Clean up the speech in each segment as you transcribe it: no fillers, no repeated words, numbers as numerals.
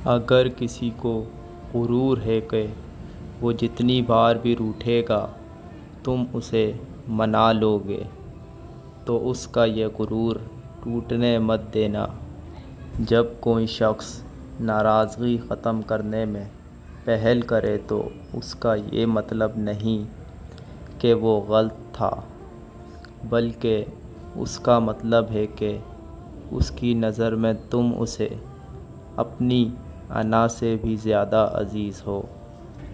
اگر کسی کو غرور ہے کہ وہ جتنی بار بھی روٹھے گا تم اسے منا لو گے، تو اس کا یہ غرور ٹوٹنے مت دینا۔ جب کوئی شخص ناراضگی ختم کرنے میں پہل کرے تو اس کا یہ مطلب نہیں کہ وہ غلط تھا، بلکہ اس کا مطلب ہے کہ اس کی نظر میں تم اسے اپنی انا سے بھی زیادہ عزیز ہو۔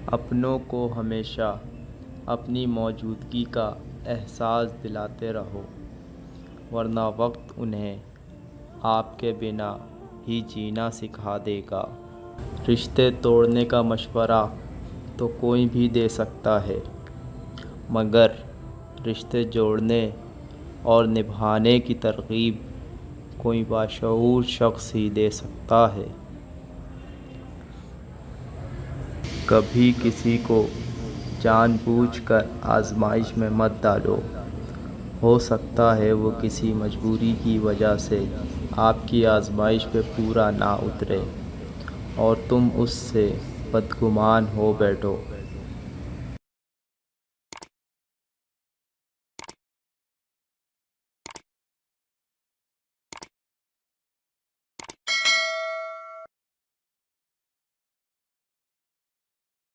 اپنوں کو ہمیشہ اپنی موجودگی کا احساس دلاتے رہو، ورنہ وقت انہیں آپ کے بنا ہی جینا سکھا دے گا۔ رشتے توڑنے کا مشورہ تو کوئی بھی دے سکتا ہے، مگر رشتے جوڑنے اور نبھانے کی ترغیب کوئی باشعور شخص ہی دے سکتا ہے۔ کبھی کسی کو جان بوجھ کر آزمائش میں مت ڈالو۔ ہو سکتا ہے وہ کسی مجبوری کی وجہ سے آپ کی آزمائش پہ پورا نہ اترے اور تم اس سے بدگمان ہو بیٹھو۔